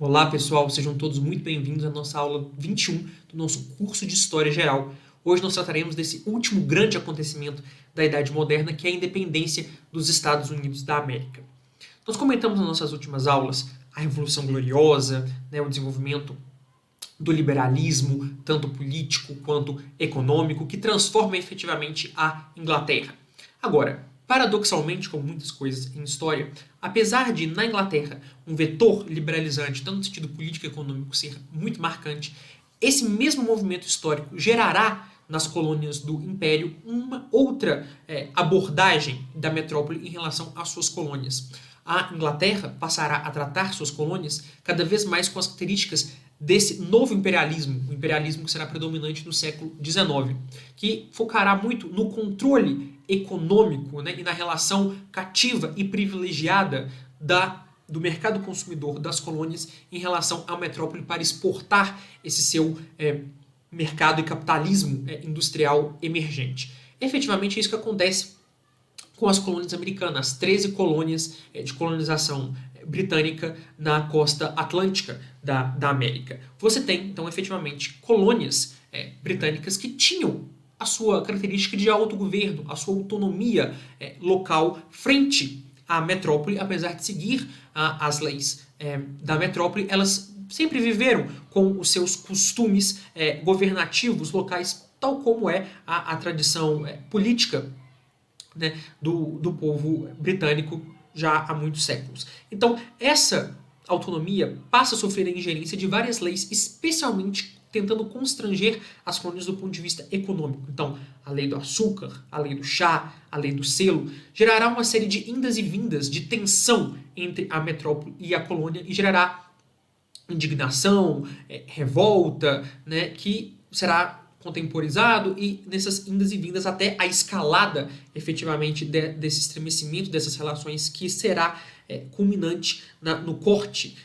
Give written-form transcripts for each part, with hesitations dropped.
Olá pessoal, sejam todos muito bem-vindos à nossa aula 21 do nosso curso de História Geral. Hoje nós trataremos desse último grande acontecimento da Idade Moderna, que é a independência dos Estados Unidos da América. Nós comentamos nas nossas últimas aulas a Revolução Gloriosa, o desenvolvimento do liberalismo, tanto político quanto econômico, que transforma efetivamente a Inglaterra. Agora, paradoxalmente, como muitas coisas em história, apesar de, na Inglaterra, um vetor liberalizante, tanto no sentido político e econômico, ser muito marcante, esse mesmo movimento histórico gerará nas colônias do Império uma outra abordagem da metrópole em relação às suas colônias. A Inglaterra passará a tratar suas colônias cada vez mais com as características desse novo imperialismo, o imperialismo que será predominante no século XIX, que focará muito no controle econômico, e na relação cativa e privilegiada do mercado consumidor das colônias em relação à metrópole para exportar esse seu mercado e capitalismo industrial emergente. Efetivamente é isso que acontece com as colônias americanas, as 13 colônias de colonização britânica na costa atlântica da América. Você tem, então, efetivamente, colônias britânicas que tinham a sua característica de autogoverno, a sua autonomia local frente à metrópole, apesar de seguir as leis da metrópole, elas sempre viveram com os seus costumes governativos locais, tal como é a tradição política do povo britânico já há muitos séculos. Então, essa autonomia passa a sofrer a ingerência de várias leis, especialmente tentando constranger as colônias do ponto de vista econômico. Então, a lei do açúcar, a lei do chá, a lei do selo, gerará uma série de indas e vindas de tensão entre a metrópole e a colônia e gerará indignação, revolta, que será contemporizado e nessas indas e vindas até a escalada efetivamente desse estremecimento dessas relações que será culminante no corte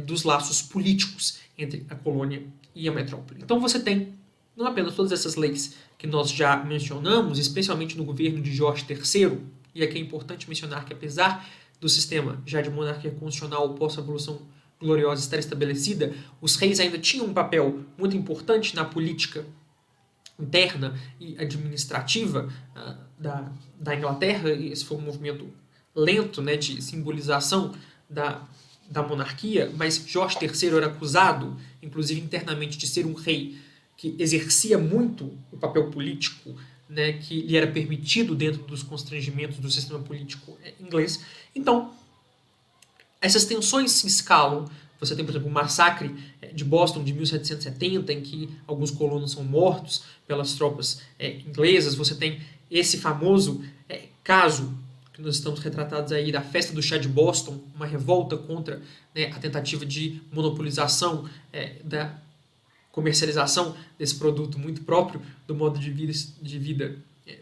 dos laços políticos entre a colônia e a metrópole. Então você tem não apenas todas essas leis que nós já mencionamos, especialmente no governo de Jorge III, e aqui é importante mencionar que apesar do sistema já de monarquia constitucional pós-revolução gloriosa estar estabelecida, os reis ainda tinham um papel muito importante na política interna e administrativa da Inglaterra. Esse foi um movimento lento de simbolização da monarquia, mas Jorge III era acusado, inclusive internamente, de ser um rei que exercia muito o papel político que lhe era permitido dentro dos constrangimentos do sistema político inglês. Então, essas tensões se escalam. Você tem, por exemplo, o massacre de Boston de 1770, em que alguns colonos são mortos pelas tropas inglesas. Você tem esse famoso caso que nós estamos retratados aí da festa do chá de Boston, uma revolta contra a tentativa de monopolização da comercialização desse produto muito próprio do modo de vida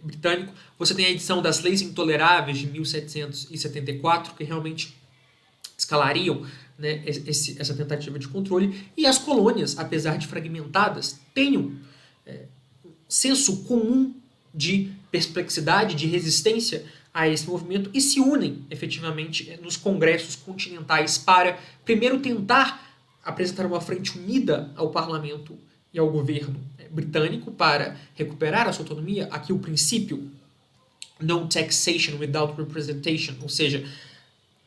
britânico. Você tem a edição das Leis Intoleráveis de 1774, que realmente escalariam essa tentativa de controle, e as colônias, apesar de fragmentadas, têm um senso comum de perplexidade, de resistência a esse movimento e se unem efetivamente nos congressos continentais para, primeiro, tentar apresentar uma frente unida ao parlamento e ao governo britânico para recuperar a sua autonomia. Aqui o princípio no taxation without representation, ou seja,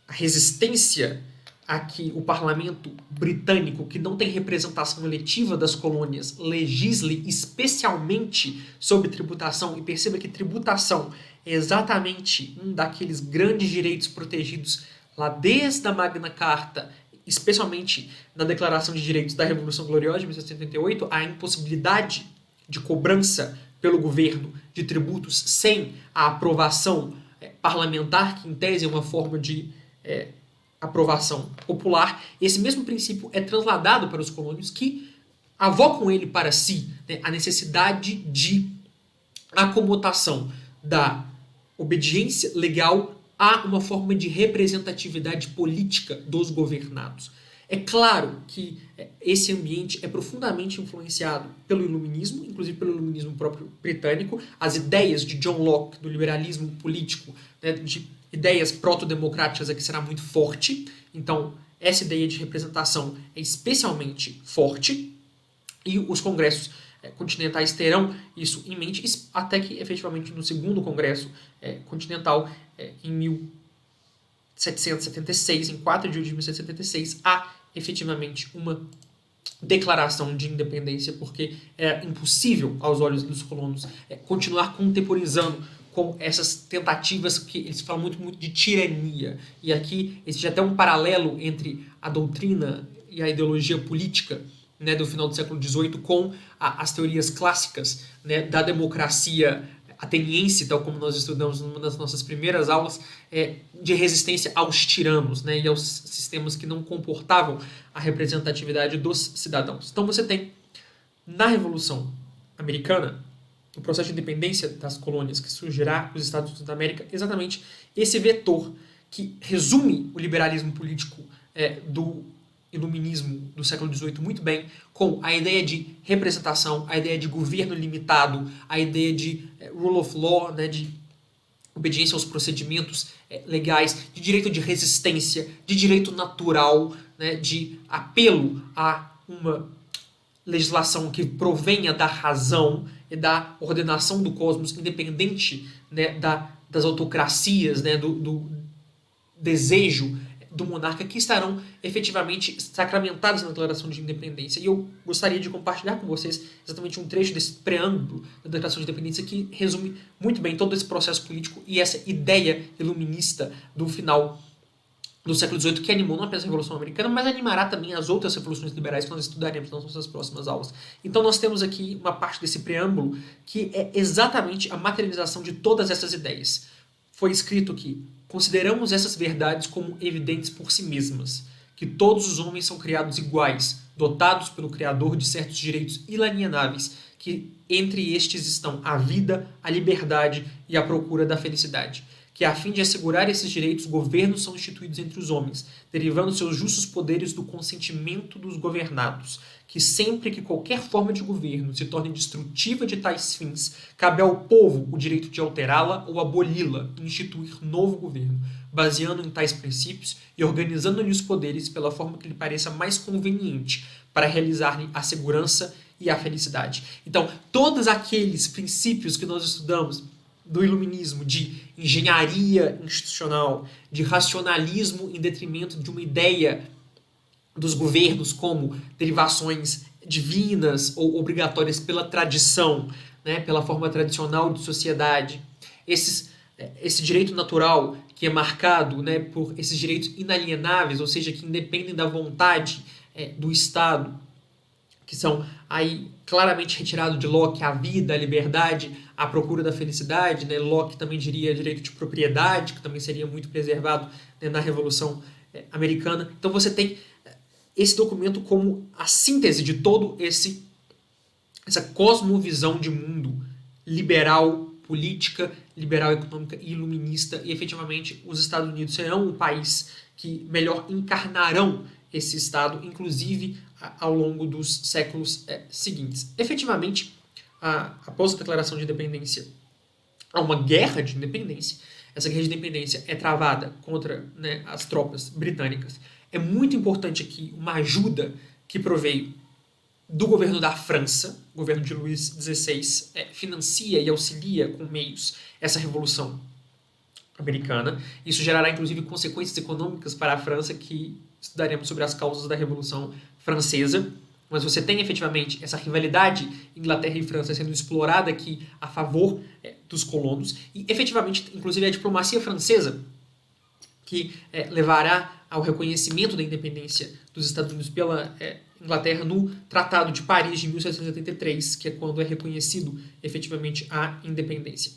a resistência a que o parlamento britânico, que não tem representação eletiva das colônias, legisle especialmente sobre tributação. E perceba que tributação é exatamente um daqueles grandes direitos protegidos lá desde a Magna Carta, especialmente na Declaração de Direitos da Revolução Gloriosa de 1788, a impossibilidade de cobrança pelo governo de tributos sem a aprovação parlamentar, que em tese é uma forma de aprovação popular. Esse mesmo princípio é trasladado para os colônios, que avocam ele para si a necessidade de acomodação da obediência legal a uma forma de representatividade política dos governados. É claro que esse ambiente é profundamente influenciado pelo iluminismo, inclusive pelo iluminismo próprio britânico, as ideias de John Locke, do liberalismo político, de ideias proto-democráticas aqui será muito forte. Então, essa ideia de representação é especialmente forte e os congressos continentais terão isso em mente, até que efetivamente no segundo congresso continental, em 1776, em 4 de julho de 1776, há efetivamente uma declaração de independência, porque é impossível, aos olhos dos colonos, continuar contemporizando com essas tentativas que eles falam muito de tirania. E aqui existe até um paralelo entre a doutrina e a ideologia política, né, do final do século XVIII com as teorias clássicas, né, da democracia ateniense, tal como nós estudamos numa das nossas primeiras aulas, de resistência aos tiranos, né, e aos sistemas que não comportavam a representatividade dos cidadãos. Então você tem, na Revolução Americana, no processo de independência das colônias que surgirá os Estados Unidos da América, exatamente esse vetor que resume o liberalismo político do iluminismo do século XVIII muito bem, com a ideia de representação, a ideia de governo limitado, a ideia de rule of law, né, de obediência aos procedimentos legais, de direito de resistência, de direito natural, né, de apelo a uma legislação que provenha da razão e da ordenação do cosmos, independente, né, das autocracias, né, do desejo do monarca, que estarão efetivamente sacramentados na Declaração de Independência. E eu gostaria de compartilhar com vocês exatamente um trecho desse preâmbulo da Declaração de Independência que resume muito bem todo esse processo político e essa ideia iluminista do final do século XVIII, que animou não apenas a Revolução Americana, mas animará também as outras revoluções liberais que nós estudaremos nas nossas próximas aulas. Então nós temos aqui uma parte desse preâmbulo que é exatamente a materialização de todas essas ideias. Foi escrito que consideramos essas verdades como evidentes por si mesmas, que todos os homens são criados iguais, dotados pelo Criador de certos direitos inalienáveis, que entre estes estão a vida, a liberdade e a procura da felicidade, que a fim de assegurar esses direitos, governos são instituídos entre os homens, derivando seus justos poderes do consentimento dos governados, que sempre que qualquer forma de governo se torne destrutiva de tais fins, cabe ao povo o direito de alterá-la ou aboli-la e instituir novo governo, baseando em tais princípios e organizando-lhe os poderes pela forma que lhe pareça mais conveniente para realizar-lhe a segurança e a felicidade. Então, todos aqueles princípios que nós estudamos do iluminismo, de engenharia institucional, de racionalismo em detrimento de uma ideia dos governos como derivações divinas ou obrigatórias pela tradição, né, pela forma tradicional de sociedade, esse direito natural que é marcado, né, por esses direitos inalienáveis, ou seja, que independem da vontade do Estado, que são aí claramente retirados de Locke, a vida, a liberdade, a procura da felicidade, né? Locke também diria direito de propriedade, que também seria muito preservado, né, na Revolução Americana. Então você tem esse documento como a síntese de todo essa cosmovisão de mundo liberal política, liberal econômica e iluminista, e efetivamente os Estados Unidos serão o país que melhor encarnarão esse Estado, inclusive ao longo dos séculos seguintes. Efetivamente, após a declaração de independência, há uma guerra de independência. Essa guerra de independência é travada contra, né, as tropas britânicas. É muito importante aqui uma ajuda que proveio do governo da França. O governo de Luís XVI financia e auxilia com meios essa revolução americana. Isso gerará, inclusive, consequências econômicas para a França, que estudaremos sobre as causas da Revolução Francesa. Mas você tem, efetivamente, essa rivalidade Inglaterra e França sendo explorada aqui a favor dos colonos. E, efetivamente, inclusive, a diplomacia francesa, que levará ao reconhecimento da independência dos Estados Unidos pela Inglaterra no Tratado de Paris de 1783, que é quando é reconhecido, efetivamente, a independência.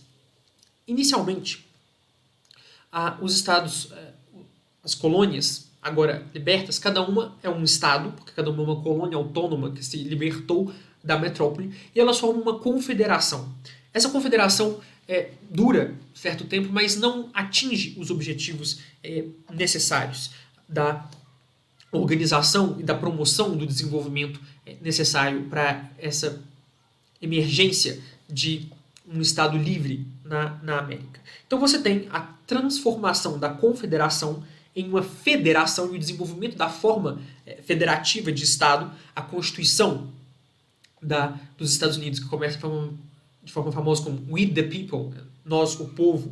Inicialmente, os estados, as colônias, agora libertas, cada uma é um estado, porque cada uma é uma colônia autônoma que se libertou da metrópole, e elas formam uma confederação. Essa confederação dura certo tempo, mas não atinge os objetivos necessários da organização e da promoção do desenvolvimento necessário para essa emergência de um Estado livre na América. Então você tem a transformação da confederação em uma federação e o desenvolvimento da forma federativa de Estado, a Constituição dos Estados Unidos, que começa de forma famosa como We the People, nós, o povo,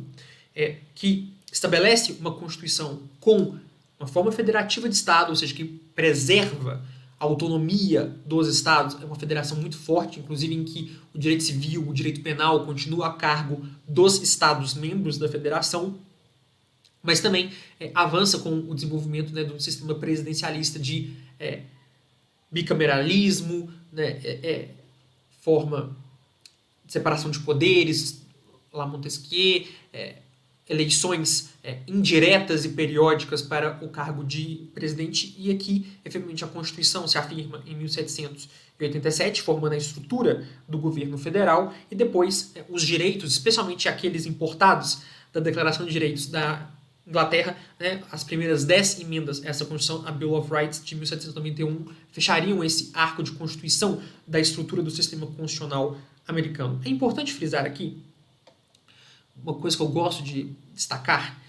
que estabelece uma Constituição com uma forma federativa de Estado, ou seja, que preserva a autonomia dos Estados. É uma federação muito forte, inclusive em que o direito civil, o direito penal continua a cargo dos Estados membros da federação, mas também avança com o desenvolvimento, né, de um sistema presidencialista de bicameralismo, né, forma de separação de poderes, lá Montesquieu, eleições indiretas e periódicas para o cargo de presidente, e aqui, efetivamente, a Constituição se afirma em 1787, formando a estrutura do governo federal, e depois os direitos, especialmente aqueles importados da Declaração de Direitos da Inglaterra, né, as primeiras 10 emendas a essa Constituição, a Bill of Rights de 1791, fechariam esse arco de constituição da estrutura do sistema constitucional americano. É importante frisar aqui uma coisa que eu gosto de destacar,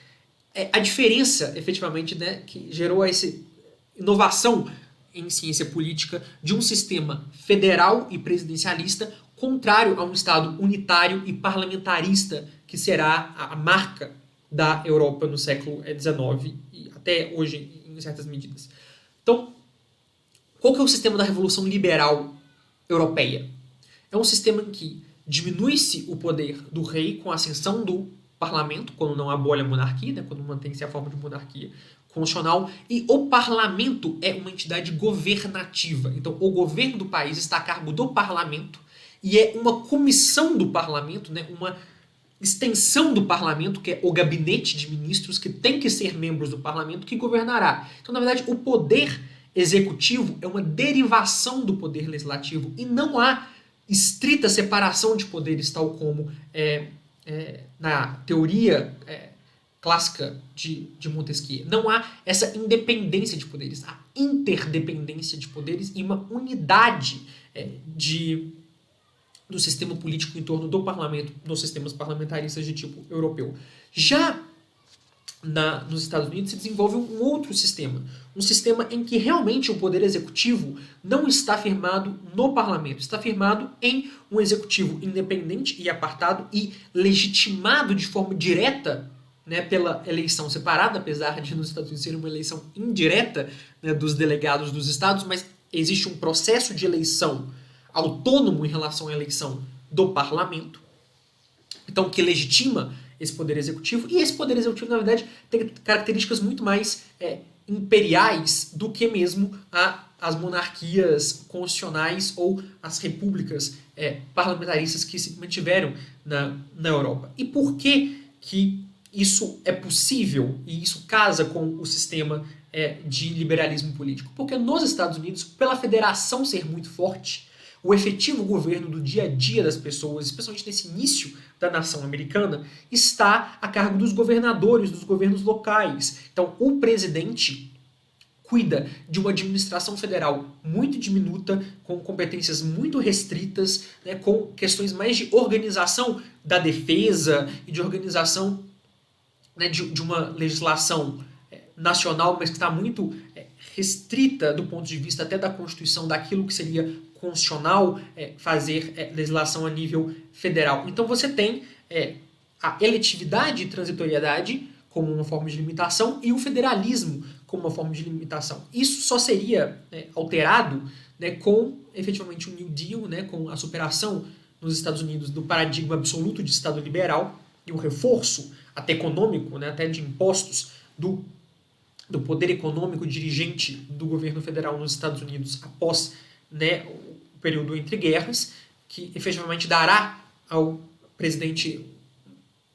é a diferença, efetivamente, né, que gerou essa inovação em ciência política de um sistema federal e presidencialista contrário a um Estado unitário e parlamentarista, que será a marca da Europa no século XIX e até hoje, em certas medidas. Então, qual que é o sistema da Revolução Liberal Europeia? É um sistema em que diminui-se o poder do rei com a ascensão do parlamento, quando não abole a monarquia, né, quando mantém-se a forma de monarquia constitucional, e o parlamento é uma entidade governativa. Então, o governo do país está a cargo do parlamento e é uma comissão do parlamento, né, uma extensão do parlamento, que é o gabinete de ministros, que tem que ser membros do parlamento, que governará. Então, na verdade, o poder executivo é uma derivação do poder legislativo e não há estrita separação de poderes, tal como na teoria clássica de Montesquieu. Não há essa independência de poderes, há interdependência de poderes e uma unidade do sistema político em torno do parlamento, nos sistemas parlamentaristas de tipo europeu. Já nos Estados Unidos se desenvolve um outro sistema, um sistema em que realmente o poder executivo não está firmado no parlamento, está firmado em um executivo independente e apartado e legitimado de forma direta, né, pela eleição separada, apesar de nos Estados Unidos ser uma eleição indireta, né, dos delegados dos estados, mas existe um processo de eleição autônomo em relação à eleição do parlamento, então que legitima esse poder executivo, e esse poder executivo, na verdade, tem características muito mais imperiais do que mesmo as monarquias constitucionais ou as repúblicas parlamentaristas que se mantiveram na Europa. E por que isso é possível e isso casa com o sistema de liberalismo político? Porque nos Estados Unidos, pela federação ser muito forte, o efetivo governo do dia a dia das pessoas, especialmente nesse início da nação americana, está a cargo dos governadores, dos governos locais. Então, o presidente cuida de uma administração federal muito diminuta, com competências muito restritas, né, com questões mais de organização da defesa e de organização, né, de uma legislação nacional, mas que está muito restrita do ponto de vista até da Constituição, daquilo que seria constitucional fazer legislação a nível federal. Então você tem a eletividade e transitoriedade como uma forma de limitação e o federalismo como uma forma de limitação. Isso só seria alterado, né, com efetivamente o New Deal, né, com a superação nos Estados Unidos do paradigma absoluto de Estado liberal e o reforço até econômico, né, até de impostos do poder econômico dirigente do governo federal nos Estados Unidos após, né, o período entre guerras, que efetivamente dará ao presidente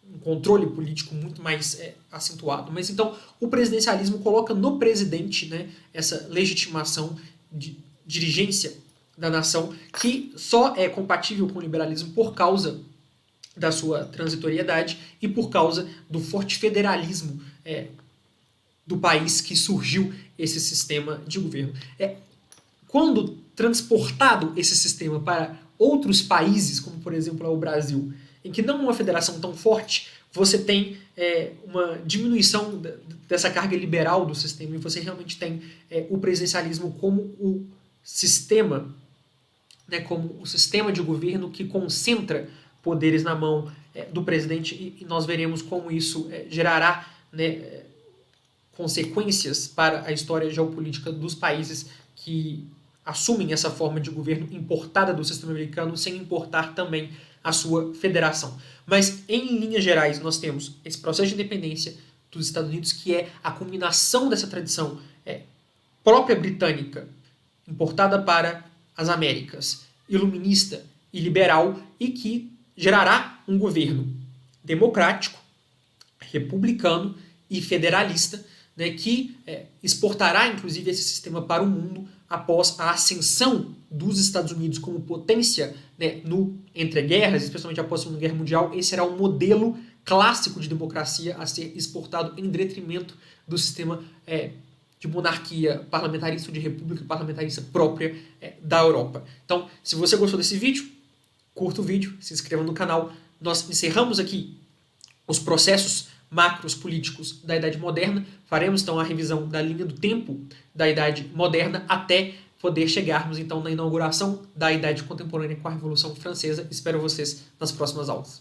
um controle político muito mais acentuado. Mas então o presidencialismo coloca no presidente, né, essa legitimação de dirigência da nação, que só é compatível com o liberalismo por causa da sua transitoriedade e por causa do forte federalismo do país que surgiu esse sistema de governo. Quando transportado esse sistema para outros países, como por exemplo o Brasil, em que não é uma federação tão forte, você tem uma diminuição dessa carga liberal do sistema, e você realmente tem o presidencialismo como o sistema, né, como o sistema de governo que concentra poderes na mão do presidente, e nós veremos como isso gerará, né, consequências para a história geopolítica dos países que assumem essa forma de governo importada do sistema americano, sem importar também a sua federação. Mas, em linhas gerais, nós temos esse processo de independência dos Estados Unidos, que é a combinação dessa tradição própria britânica, importada para as Américas, iluminista e liberal, e que gerará um governo democrático, republicano e federalista, né, que exportará, inclusive, esse sistema para o mundo após a ascensão dos Estados Unidos como potência, né, no entreguerras, especialmente após a Segunda Guerra Mundial. Esse será um modelo clássico de democracia a ser exportado em detrimento do sistema de monarquia parlamentarista ou de república parlamentarista própria da Europa. Então, se você gostou desse vídeo, curta o vídeo, se inscreva no canal. Nós encerramos aqui os processos macros políticos da Idade Moderna. Faremos então a revisão da linha do tempo da Idade Moderna até poder chegarmos então na inauguração da Idade Contemporânea com a Revolução Francesa. Espero vocês nas próximas aulas.